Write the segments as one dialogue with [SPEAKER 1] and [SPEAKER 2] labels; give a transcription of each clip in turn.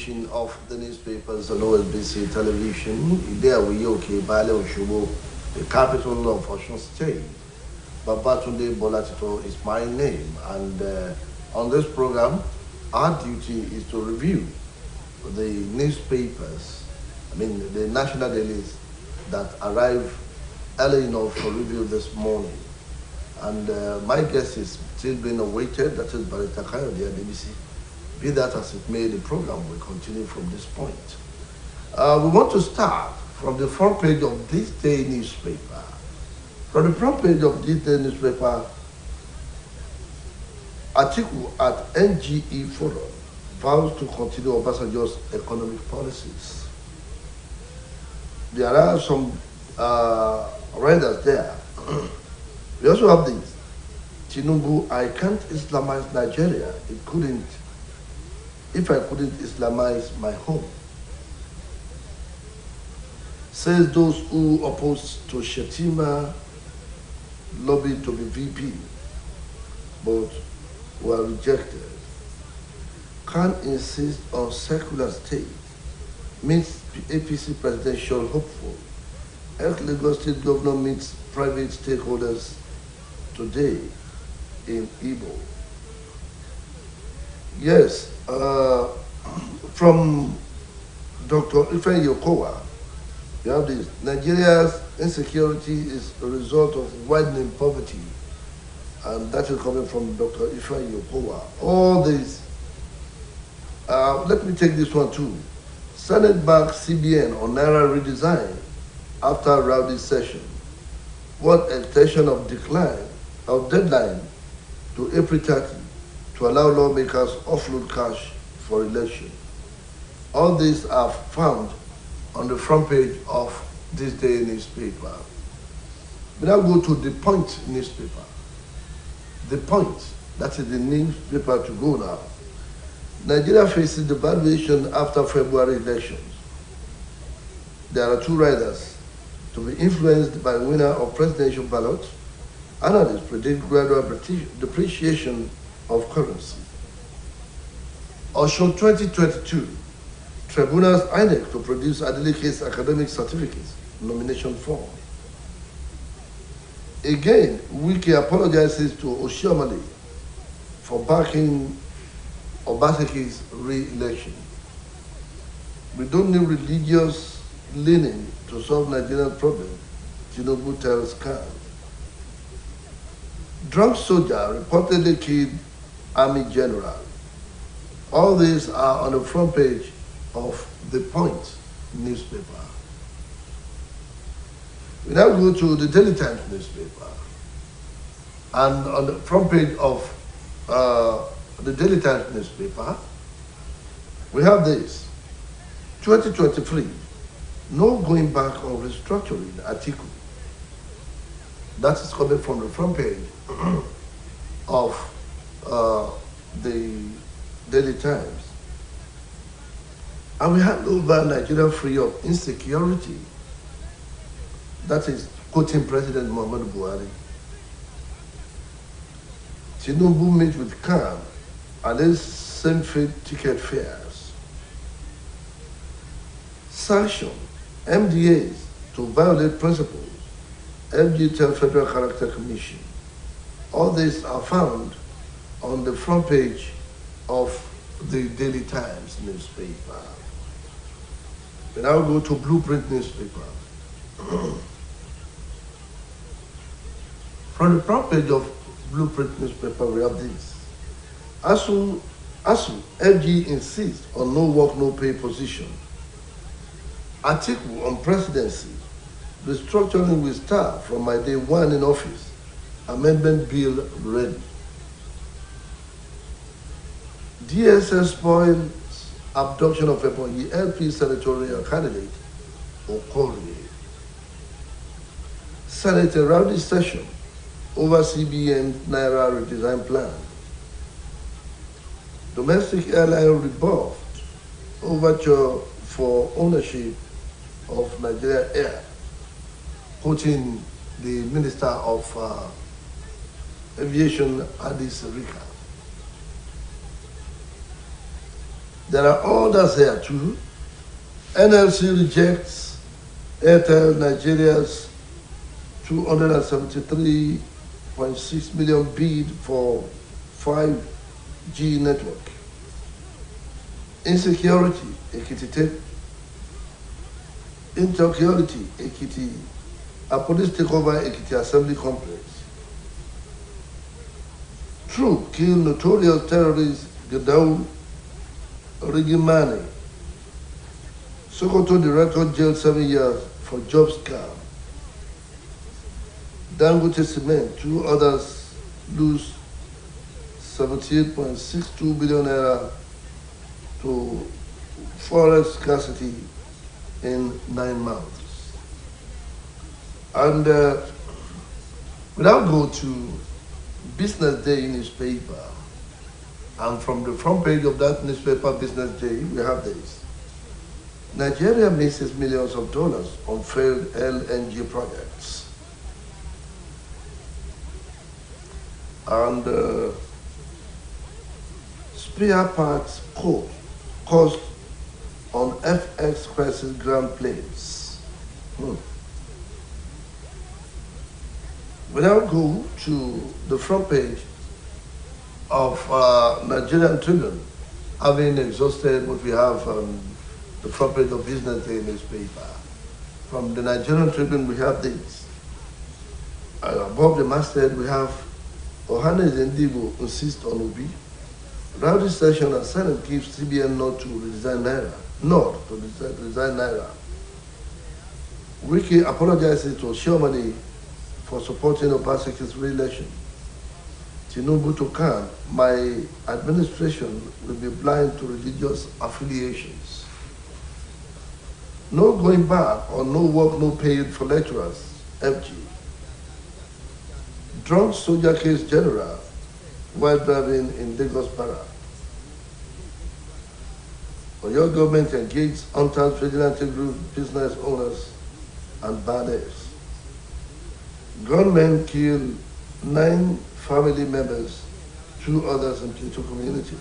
[SPEAKER 1] edition of the newspapers on Osbc television. There we okay, Bale Oshobo, the capital of Osun State. Babatunde Bolatito is my name, and on this program, our duty is to review the newspapers, the national dailies that arrive early enough for review this morning. And my guest is still being awaited, that is Barrister Kayode Adebisi. Be that as it may, the program will continue from this point. We want to start from the front page of this day newspaper. From the front page of this day newspaper, article at NGE Forum vows to continue Obasanjo's economic policies. There are some readers there. We also have this. Tinubu, I can't Islamize Nigeria. If I couldn't Islamize my home. Says those who oppose to Shetima lobbied to be VP, but were rejected. Can insist on secular state, meets APC presidential hopeful. Ex-Lagos State Governor meets private stakeholders today in Igbo. Yes, from Dr. Ife Yokowa, you have this. Nigeria's insecurity is a result of widening poverty, and that is coming from Dr. Ife Yokowa. All this, let me take this one too. Senate backs CBN on Naira redesign after rowdy session. What extension of deadline to April 30 to allow lawmakers offload cash for election. All these are found on the front page of this day newspaper. We now go to the Point newspaper. The Point, that is the newspaper to go now. Nigeria faces devaluation after February elections. There are two riders to be influenced by winner of presidential ballot. Analysts predict gradual depreciation of currency. Osun 2022, tribunals INEC to produce Adeleke's academic certificates, nomination form. Again, Wiki apologizes to Oshiomhole for backing Obaseki's re-election. We don't need religious leaning to solve Nigerian problem, Tinubu tells Khan. Drunk soldier reportedly killed Army General. All these are on the front page of the Point newspaper. We now go to the Daily Times newspaper. And on the front page of the Daily Times newspaper, we have this. 2023, no going back on restructuring article. That is coming from the front page of the Daily Times. And we hand over Nigeria free of insecurity. That is quoting President Muhammadu Buhari. Tinubu meets with Khan and then same ticket fares. Sanction MDAs to violate principles. FG tells Federal Character Commission. All these are found on the front page of the Daily Times newspaper. We now go to Blueprint newspaper. From the front page of Blueprint newspaper, we have this. ASU FG insists on no work, no pay position. Article on presidency. Restructuring will start from my day one in office. Amendment bill ready. DSS spoils abduction of a LP senatorial candidate, Okorie. Senate a rowdy session over CBN Naira redesign plan. Domestic airline rebuffed overture for ownership of Nigeria Air, quoting the Minister of Aviation, Adis Rika. There are others here too. NLC rejects Airtel Nigeria's 273.6 million bid for 5G network. Insecurity, Ekiti, a police takeover Ekiti Assembly Complex. Troop kill notorious terrorist Gaddafi Rigimani. Sokoto director jailed 7 years for job scam. Dangote Cement, 2 others lose 78.62 billion naira to forex scarcity in 9 months. And without go to Business Day newspaper, and from the front page of that newspaper, Business Day, we have this. Nigeria misses millions of dollars on failed LNG projects. And spare parts cost on FX crisis ground planes. We now go to the front page of Nigerian Tribune, having exhausted what we have on the front page of Business Day newspaper. From the Nigerian Tribune, we have this. Above the masthead, we have Ohana Zendigo insists on Obi. Rowdy session and Senate gives CBN nod to resign Naira. Wiki apologizes to Shiomani for supporting Obaseki's re-election. Tinubu to Khan, my administration will be blind to religious affiliations. No going back or no work, no paid for lecturers, FG. Drunk soldier case general while driving in Lagos Para. For your government engaged untapped vigilante group business owners and banners. Gunmen killed 9 family members, 2 others in Plateau community.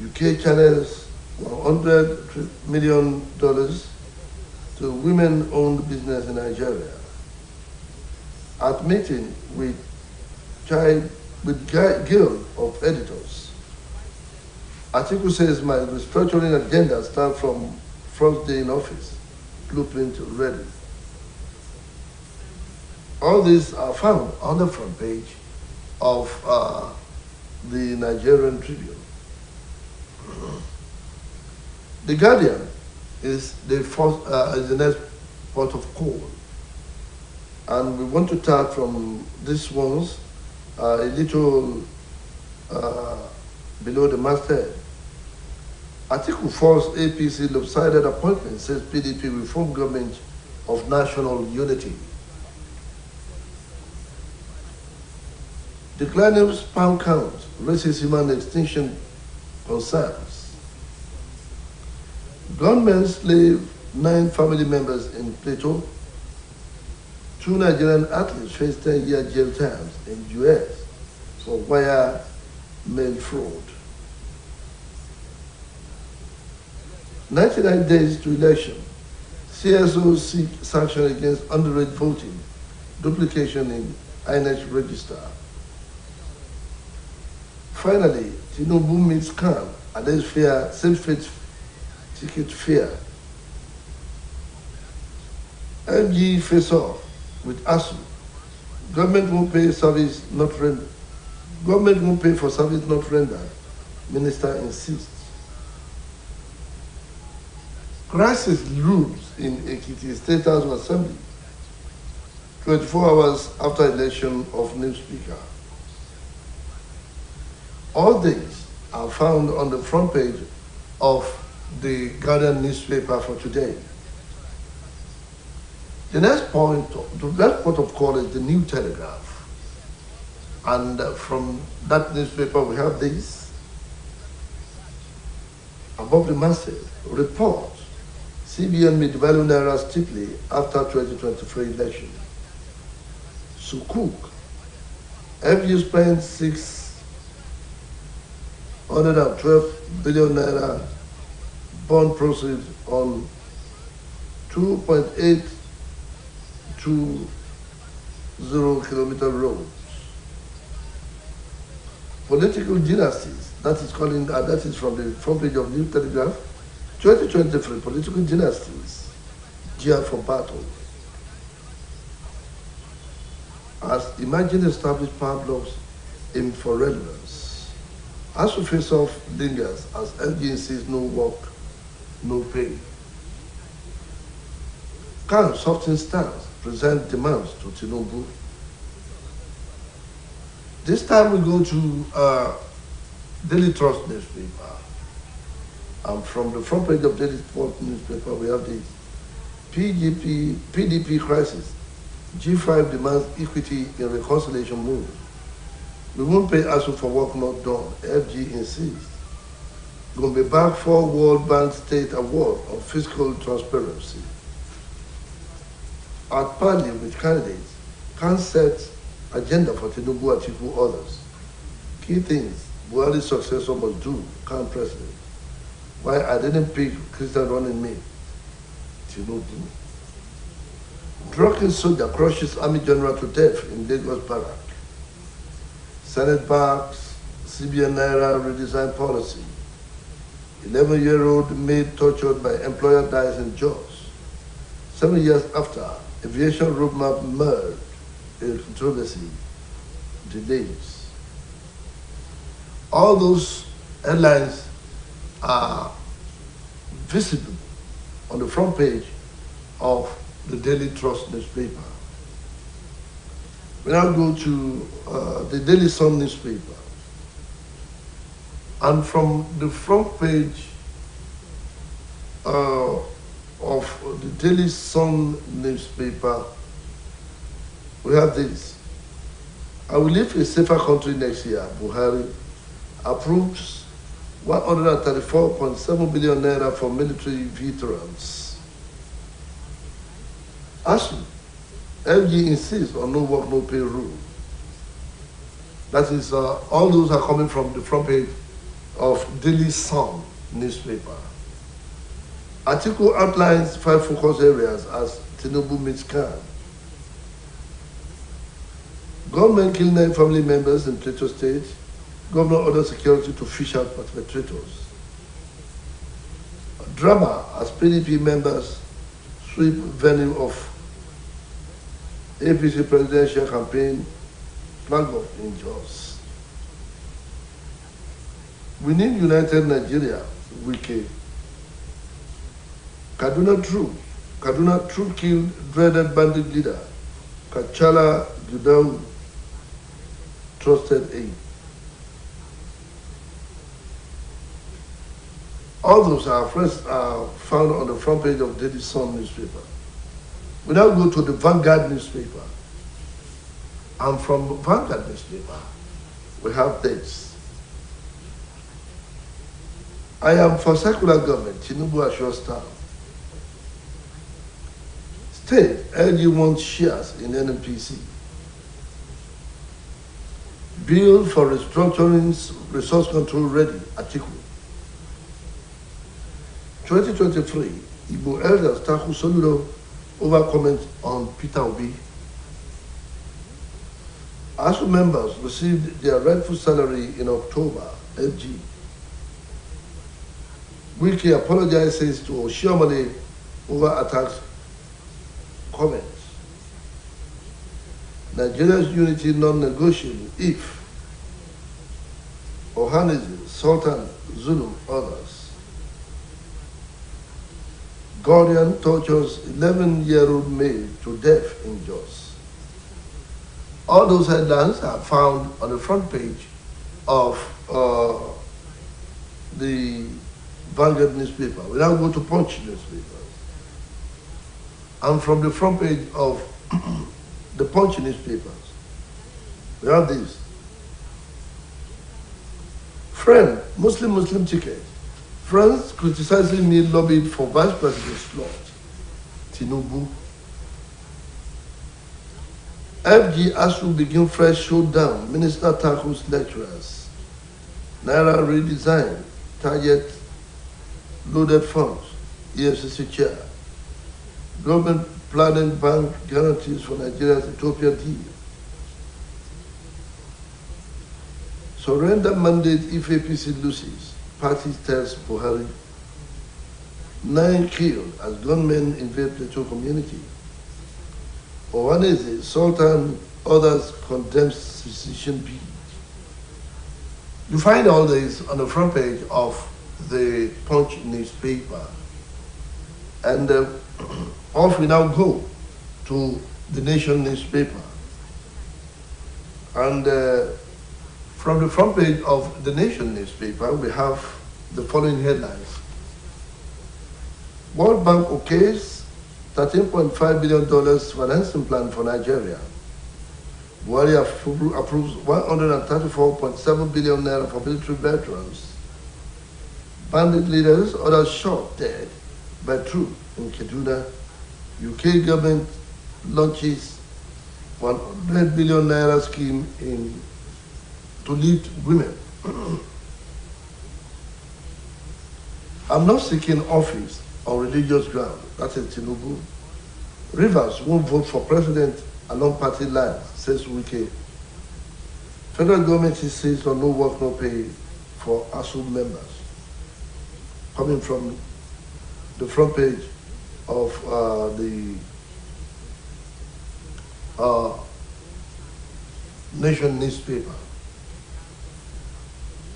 [SPEAKER 1] UK channels $100 million to women-owned business in Nigeria. At meeting with Guild of Editors, article says my restructuring agenda starts from first day in office, blueprint ready. All these are found on the front page of the Nigerian Tribune. The Guardian is the next port of call. And we want to start from these ones, a little below the masthead. Article 4's APC lopsided appointment says PDP will form government of national unity. Declining sperm count raises human extinction concerns. Gunmen slave 9 family members in Plateau. 2 Nigerian athletes face 10-year jail terms in US for wire mail fraud. 99 days to election. CSO seek sanction against underage voting, duplication in INEC register. Finally, Tinubu meets Khan, and there's fear, same-fate ticket fear. MG face off with ASU. Government won't pay service not rendered. Government won't pay for service not rendered. Minister insists. Crisis rules in Ekiti State House of Assembly 24 hours after election of new speaker. All these are found on the front page of the Guardian newspaper for today. The next port of call is the New Telegraph. And from that newspaper we have this. Above the masthead, report, CBN may devalue Naira steeply after 2023 election. Sukuk, FU spent 112 billion naira bond proceeds on 2.820 kilometer roads. Political dynasties, that is from the front page of New Telegraph, 2023, political dynasties, gear for battle. As emerging established power blocks aim for relevance. As we face off lingers, as LG insists no work, no pay. Can soften stance present demands to Tinubu. This time we go to Daily Trust newspaper. And from the front page of Daily Trust newspaper, we have the PDP crisis. G5 demands equity in reconciliation move. We won't pay ASU for work not done, FG insists. Gombe back for World Bank State Award on fiscal transparency. At parley with candidates, can set agenda for Tinubu Atiku others. Key things Buhari's successor must do, can president. Why I didn't pick Christian running mate, Tinubu. Drunken soldier crushes army general to death in Lagos barrack. Senate backs CBN Naira redesign policy. 11-year-old maid tortured by employer dies in Jos. 7 years after, aviation roadmap merged in controversy delays. All those headlines are visible on the front page of the Daily Trust newspaper. We now go to the Daily Sun newspaper. And from the front page of the Daily Sun newspaper, we have this. I will live a safer country next year. Buhari approves 134.7 billion naira for military veterans. ASU, LG insists on no work, no pay rule. That is, all those are coming from the front page of Daily Sun newspaper. Article outlines 5 focus areas as Tinubu meets Khan. Government killed 9 family members in Plateau State. Governor orders security to fish out perpetrators. Drama as PDP members sweep venue of APC presidential campaign flag off in Jos. We need united Nigeria, Wike. Kaduna troop killed dreaded bandit leader, Kachala Gudau, trusted aide. All those are found on the front page of Daily Sun newspaper. We now go to the Vanguard newspaper. And from Vanguard newspaper, we have this. I am for secular government, Tinubu assures staff. State, LG wants shares in NNPC. Bill for restructuring resource control ready, Atiku. 2023, Igbo elders tackle Soludo over comments on Peter Obi. ASU members received their rightful salary in October, FG. Wiki apologizes to Oshiomale over attacks comments. Nigeria's unity non-negotiable if Ohanese, Sultan, Zulu, others. Guardian tortures 11-year-old maid to death in Jos. All those headlines are found on the front page of the Vanguard newspaper. We now go to Punch newspaper. And from the front page of the Punch newspapers, we have this. Friend, Muslim ticket. Friends criticizing me lobbied for vice president slot. Tinubu. FG ASU begin fresh showdown. Minister tackles lecturers. Naira redesign, target loaded funds, EFCC chair. Government planning bank guarantees for Nigeria's Ethiopia deal. Surrender mandate if APC loses, party tells Buhari. 9 killed as gunmen invade Plateau community. Owaneze, Sultan, others condemns secession bill. You find all this on the front page of the Punch newspaper. And off we now go to the Nation newspaper. And from the front page of the Nation newspaper, we have the following headlines. World Bank okays $13.5 billion financing plan for Nigeria. Buhari approves 134.7 billion naira for military veterans. Bandit leaders, others shot dead by troop in Kaduna. UK government launches 100 billion naira scheme to lead women. I'm not seeking office on religious ground. That is Tinubu. Rivers won't vote for president along party lines, says Wike. Federal government insists on no work, no pay for ASU members. Coming from the front page of the Nation newspaper.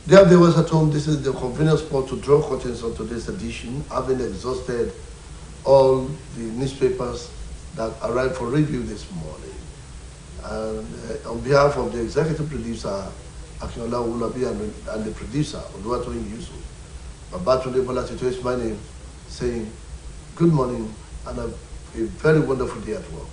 [SPEAKER 1] Dear viewers at home, this is the convenient spot to draw curtains on today's edition, having exhausted all the newspapers that arrived for review this morning. And on behalf of the executive producer, Akinola Ulabi, and the producer, Oluwatoyin Yusuf, Babatunde Bola Tito is my name, saying good morning and a very wonderful day at work.